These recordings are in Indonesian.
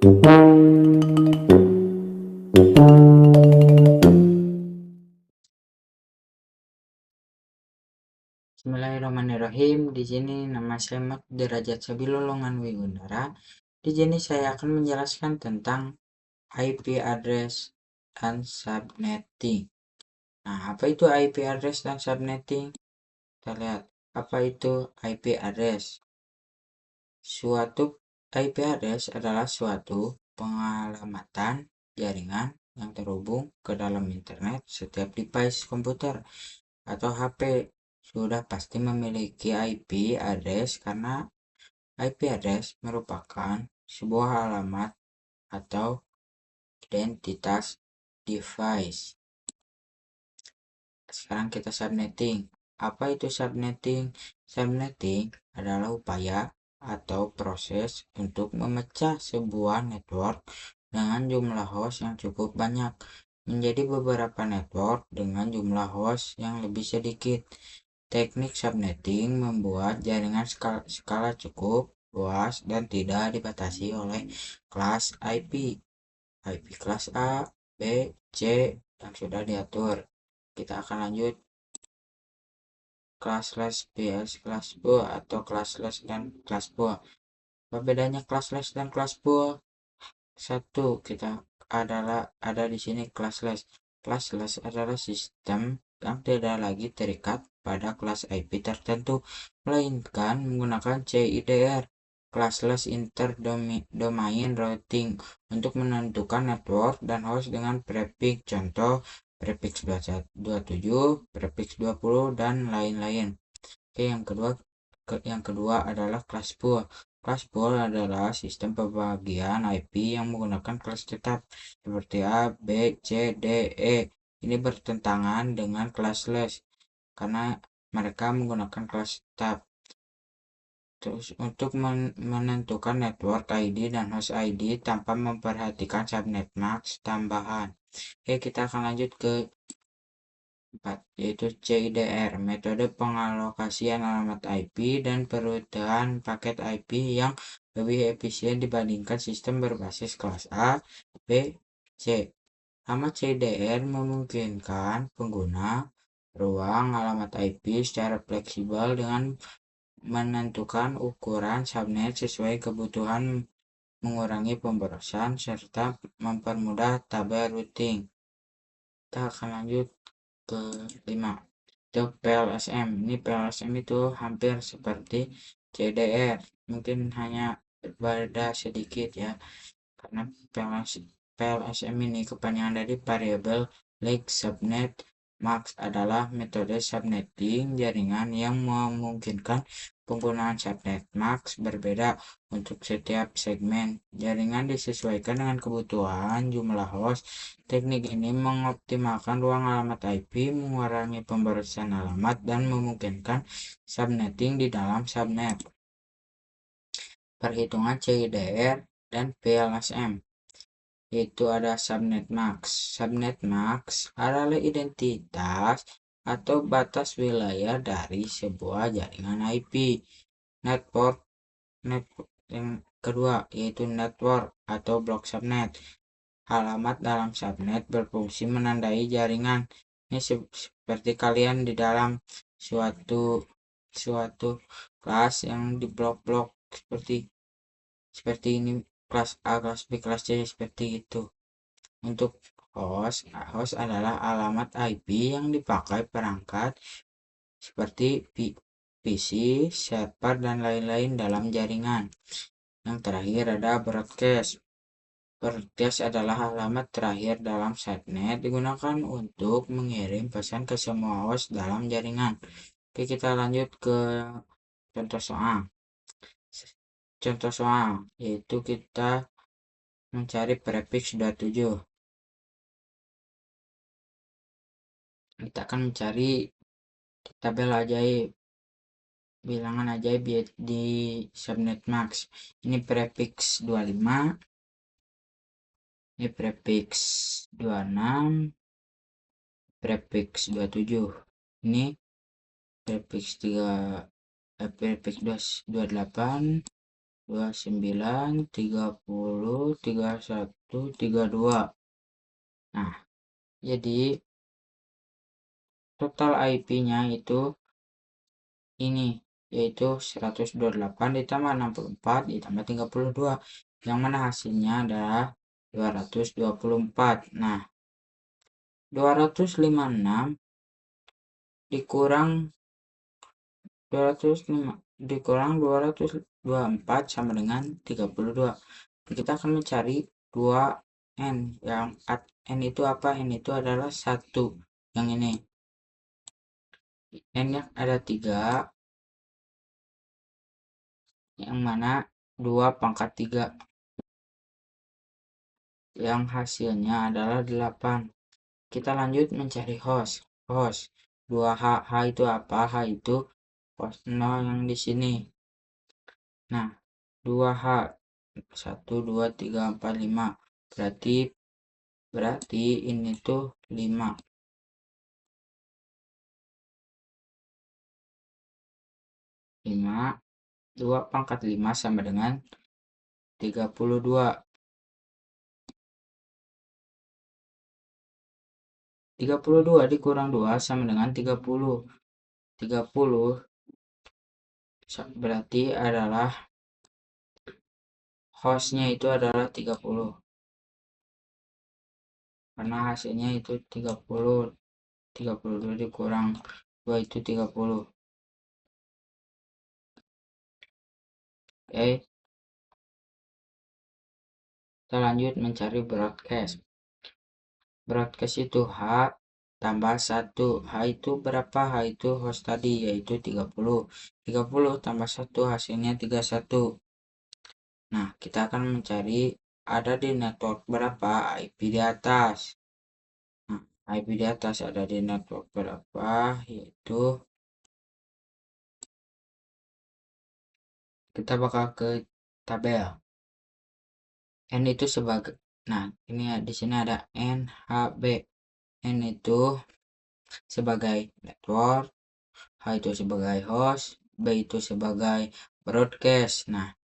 Bismillahirrahmanirrahim. Di sini nama saya Mat Derajat Sabilolongan Wigundara. Di sini saya akan menjelaskan tentang IP address dan subnetting. Nah, apa itu IP address dan subnetting? Kita lihat apa itu IP address. Suatu IP address adalah suatu pengalamatan jaringan yang terhubung ke dalam internet. Setiap device komputer atau HP sudah pasti memiliki IP address karena IP address merupakan sebuah alamat atau identitas device. Sekarang kita subnetting. Apa itu subnetting? Subnetting adalah upaya atau proses untuk memecah sebuah network dengan jumlah host yang cukup banyak menjadi beberapa network dengan jumlah host yang lebih sedikit. Teknik subnetting membuat jaringan skala cukup luas dan tidak dibatasi oleh kelas IP. IP kelas A, B, C yang sudah diatur. Kita akan lanjut classless BS kelas pool atau classless dan kelas pool. Apa bedanya classless dan kelas pool? Satu, kita ada di sini classless. Classless adalah sistem yang tidak lagi terikat pada kelas IP tertentu, melainkan menggunakan CIDR, classless interdomain routing, untuk menentukan network dan host dengan prefix. Contoh prefix 27, prefix 20 dan lain-lain. Oke, yang kedua adalah kelas pool. Kelas pool adalah sistem pembagian IP yang menggunakan kelas tetap seperti A, B, C, D, E. Ini bertentangan dengan classless karena mereka menggunakan kelas tetap. Terus untuk menentukan network ID dan host ID tanpa memperhatikan subnet max tambahan. Oke, kita akan lanjut ke 4, yaitu CIDR, metode pengalokasian alamat IP dan perubahan paket IP yang lebih efisien dibandingkan sistem berbasis kelas A, B, C. Alamat CIDR memungkinkan pengguna ruang alamat IP secara fleksibel dengan menentukan ukuran subnet sesuai kebutuhan, mengurangi pemborosan, serta mempermudah tabel routing. Kita akan lanjut ke 5, itu PLSM. Ini PLSM itu hampir seperti CDR, mungkin hanya berbeda sedikit ya, karena PLSM ini kepanjangan dari variable length subnet max, adalah metode subnetting jaringan yang memungkinkan penggunaan subnet max berbeda untuk setiap segmen jaringan disesuaikan dengan kebutuhan jumlah host. Teknik ini mengoptimalkan ruang alamat IP, mengurangi pemborosan alamat, dan memungkinkan subnetting di dalam subnet. Perhitungan CIDR dan PLSM, yaitu ada subnet max. Subnet max adalah identitas atau batas wilayah dari sebuah jaringan IP. Network yang kedua yaitu network atau blok subnet. Alamat dalam subnet berfungsi menandai jaringan. Ini seperti kalian di dalam suatu kelas yang di blok-blok seperti ini, kelas A, kelas B, kelas C, seperti itu. Untuk host adalah alamat IP yang dipakai perangkat seperti PC, server, dan lain-lain dalam jaringan. Yang terakhir ada broadcast. Broadcast adalah alamat terakhir dalam subnet, digunakan untuk mengirim pesan ke semua host dalam jaringan. Oke, kita lanjut ke contoh soal. Contoh soal yaitu kita mencari prefix 27. Kita akan mencari tabel ajaib, bilangan ajaib di subnet max. Ini prefix 25, ini prefix 26, prefix 27. Ini prefix 28, 29, 30, 31, 32. Nah, jadi total IP-nya itu ini, yaitu 128 ditambah 64 ditambah 32, yang mana hasilnya adalah 224. Nah, 256 dikurang 224 sama dengan 32. Kita akan mencari 2n, yang n itu apa? N itu adalah 1. Yang ini n nya ada 3, yang mana 2 pangkat 3, yang hasilnya adalah 8. Kita lanjut mencari host. 2h, h itu apa? H itu host 0 yang di sini. Nah, 2h 1 2 3 4 5, berarti ini tuh 5. 2 pangkat 5 sama dengan 32. 32 dikurang 2 sama dengan 30. 30 berarti adalah hostnya itu adalah 30. Karena hasilnya itu 30. 32 dikurang 2 itu 30. Oke, kita lanjut mencari broadcast. Broadcast itu H tambah 1. H itu berapa? H itu host tadi, yaitu 30. 30 tambah 1 hasilnya 31. Nah, kita akan mencari ada di network berapa IP di atas. Nah, IP di atas ada di network berapa, yaitu kita bakal ke tabel. N itu sebagai, nah ini di sini ada NHB. N itu sebagai network, H itu sebagai host, B itu sebagai broadcast. Nah,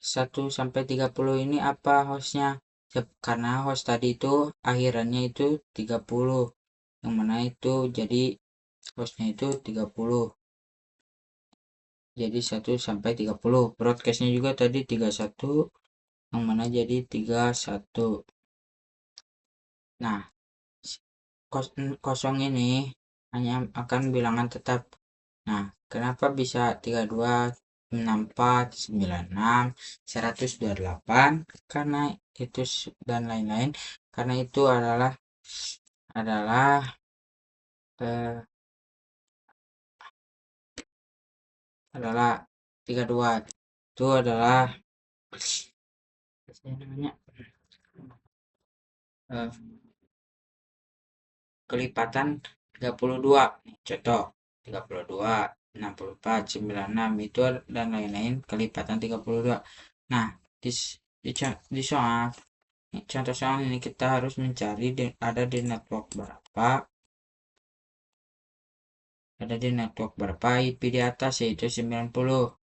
1 sampai 30 ini apa hostnya? Karena host tadi itu akhirannya itu 30, yang mana itu jadi hostnya itu 30. Jadi 1 sampai 30. Broadcastnya juga tadi 31, yang mana jadi 31. Nah, kosong ini hanya akan bilangan tetap. Nah, kenapa bisa 32, 64, 96, 128? Karena itu dan lain-lain. Karena itu adalah eh, adalah 32. Itu adalah namanya eh, kelipatan 32. Contoh 32, 64, 96 itu dan lain-lain kelipatan 32. Nah, di soal contoh soal ini kita harus mencari ada di network berapa, IP di atas, yaitu 90.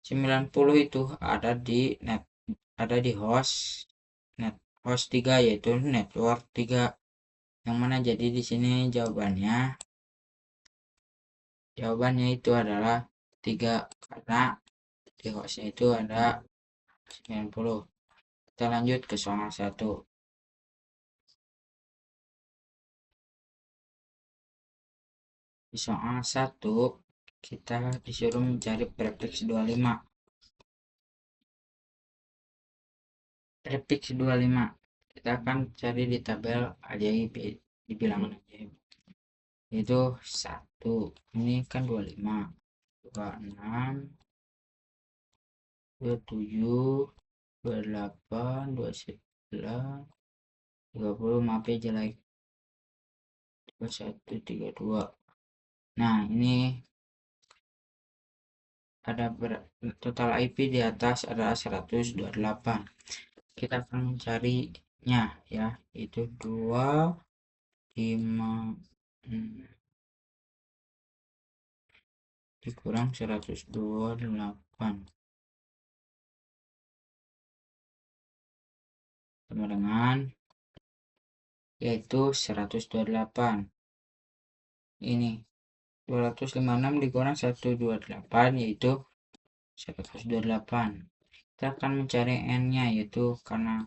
90 itu ada di host 3, yaitu network 3, yang mana jadi di sini jawabannya itu adalah 3, karena di hostnya itu ada 90. Kita lanjut ke soal 1. Di soal 1 kita disuruh mencari prefix 25. Prefix 25 kita akan cari di tabel ajaib, di bilangan ajaib, itu 1. Ini kan 25, 26, 27, 28, 29, 30, maaf ya jelek, 21, 32. Nah, ini ada total IP di atas adalah 128. Kita akan mencarinya ya, itu 2, 5, dikurang 128 sama dengan yaitu 128. Ini 256 dikurang 128 yaitu 128. Kita akan mencari n-nya, yaitu karena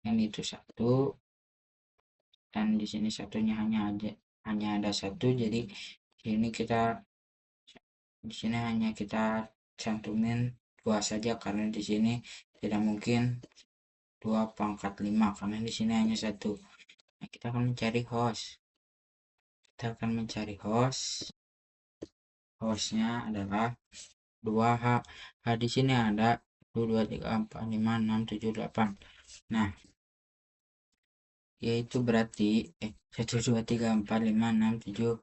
n itu 1 dan di sini satunya hanya ada 1, jadi di sini hanya kita cantumin 2 saja karena di sini tidak mungkin 2 pangkat 5 karena di sini hanya 1. Nah, kita akan mencari host. Hostnya adalah 2H. Di sini ada 1, 2, 3, 4, 5, 6, 7, 8. Nah, yaitu berarti 1, 2, 3, 4, 5, 6, 7.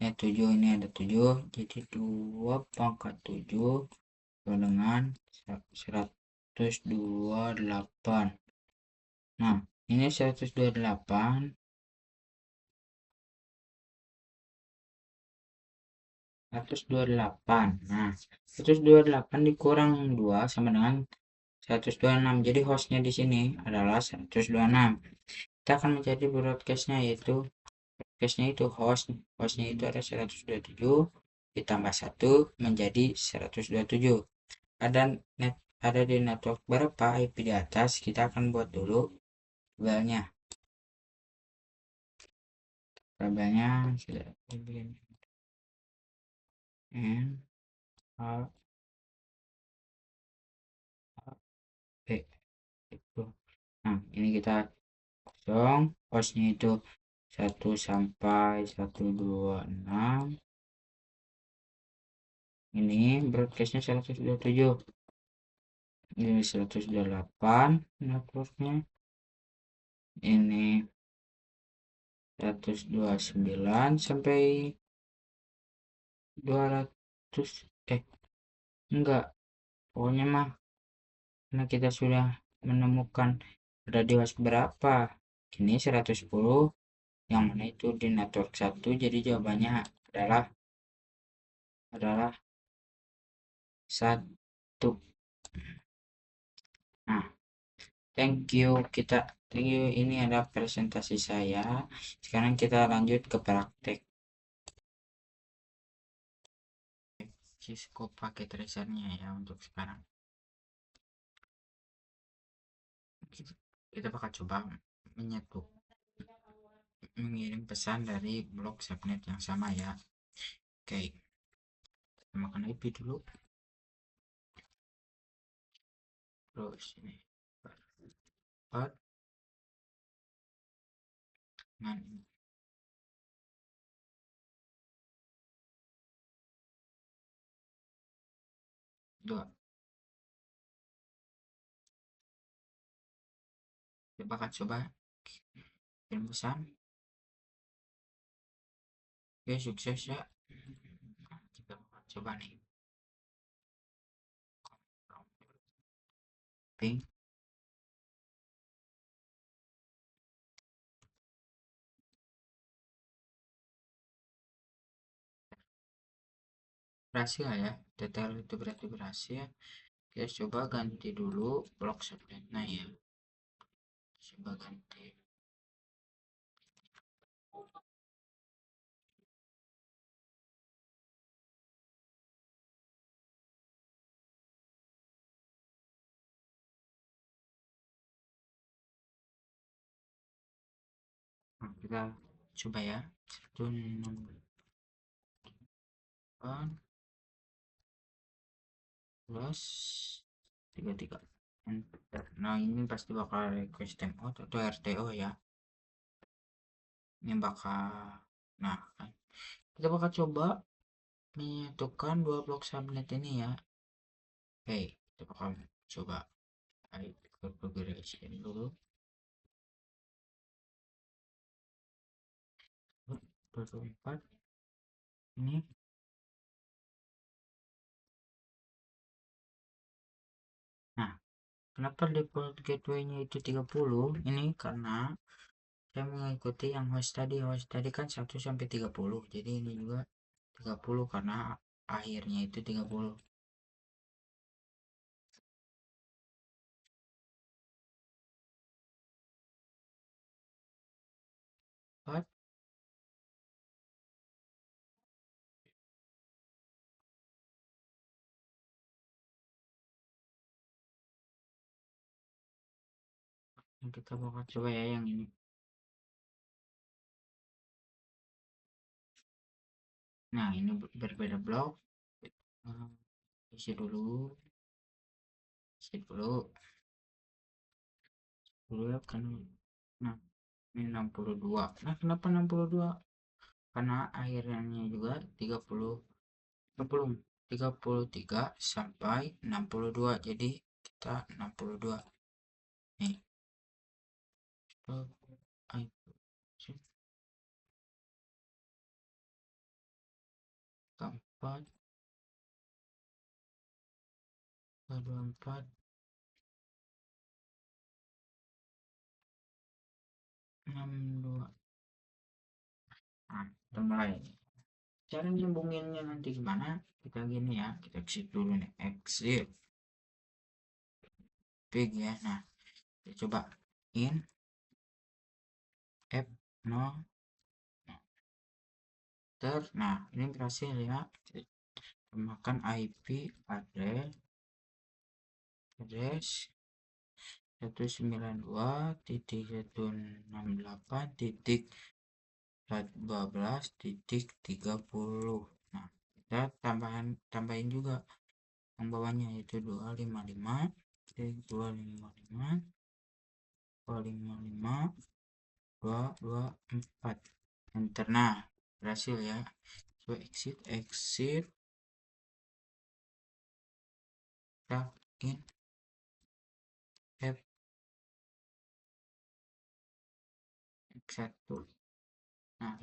7 ini ada 7, jadi 2 pangkat 7 dengan 128. Nah, ini 128. Nah, 128 dikurang 2 sama dengan 126. Jadi hostnya di sini adalah 126. Kita akan mencari broadcastnya, yaitu broadcastnya itu hostnya itu ada 127 ditambah 1 menjadi 127. Ada di network berapa IP di atas, kita akan buat dulu tabelnya. Sudah begini. N A B itu. Nah, ini kita kosong, hostnya itu 1 sampai 126. Ini broadcastnya 127. Ini 128 networknya. Ini 129 sampai 200 enggak, pokoknya mah karena kita sudah menemukan ada di host berapa, ini 110 yang mana itu di network 1, jadi jawabannya adalah 1. Nah, thank you, ini ada presentasi saya. Sekarang kita lanjut ke praktek. Scope paket tracernya ya untuk sekarang. Kita bakal coba mengirim pesan dari blok subnet yang sama ya. Oke, makan IP dulu. Terus ini dengan ini. Dua. Kita bakal coba kirim pesan. Oke, sukses ya. Kita bakal coba nih. Ping. Berhasil ya, detail itu berarti berhasil. Kita coba ganti dulu blok subnetnya ya. Coba ganti. Nah, kita coba ya. 168 plus 33. Enter. Nah, ini pasti bakal request timeout atau RTO ya. Ini bakal, nah kan, kita bakal coba menyatukan 2 blok subnet ini ya. Oke, kita bakal coba configuration dulu. 24 ini. Nah, kenapa default gateway-nya itu 30? Ini karena saya mengikuti yang host tadi kan 1 sampai 30. Jadi ini juga 30 karena akhirnya itu 30. Empat. Kita bakal coba ya yang ini. Nah, ini berbeda blok. Nah, isi dulu ya kan. Nah, ini 62. Nah, kenapa 62? Karena akhirnya juga 30, 30, 33 sampai 62. Jadi kita 62 nih. Keempat, 24, 62. Nah, kita mulai. Cara nyambunginnya nanti gimana? Kita gini ya, kita exit dulu nih, exit big ya. Nah, kita coba in F0. Nah, ini berhasil ya. Makan IP address 192.168.12.30. Nah, kita tambahin juga yang bawahnya, yaitu 255 255 224. Enter. Nah, berhasil ya. Coba exit in F1. Nah,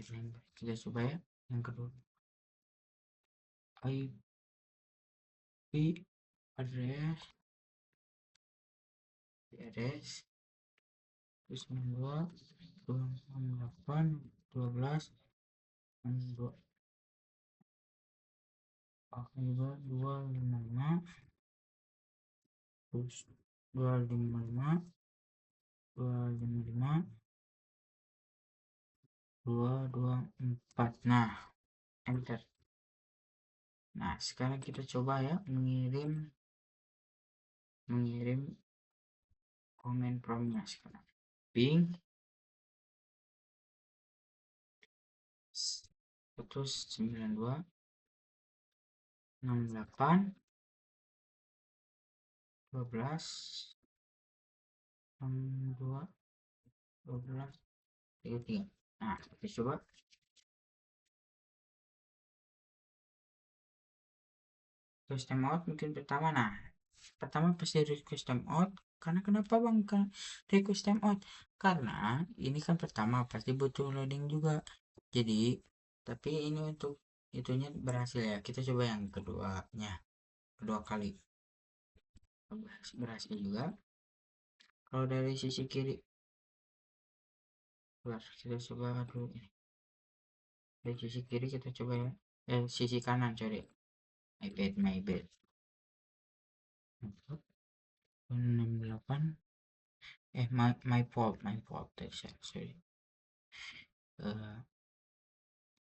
kita coba ya yang kedua. IP address terus 268 255 terus 255 224. Nah, enter. Nah, sekarang kita coba ya mengirim comment promnya sekarang. Ping terus 92 68 12 62 12 33. Nah, kita coba custom out mungkin pertama. Nah, pertama pasti request time out. Karena kenapa bang request time out? Karena ini kan pertama pasti butuh loading juga. Jadi tapi ini untuk itunya berhasil ya. Kita coba yang kedua kali berhasil juga. Kalau dari sisi kiri, kita coba dulu. Dari sisi kiri kita coba ya. Sisi kanan sorry. My bad 68. My fault sorry.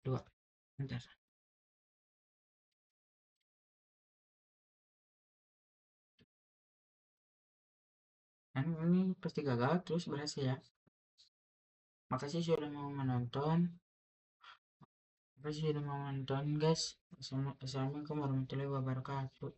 2. Bentar. Ini pasti gagal terus berhasil ya. Makasih sudah mau menonton. Makasih sudah mau menonton guys. Assalamualaikum warahmatullahi wabarakatuh.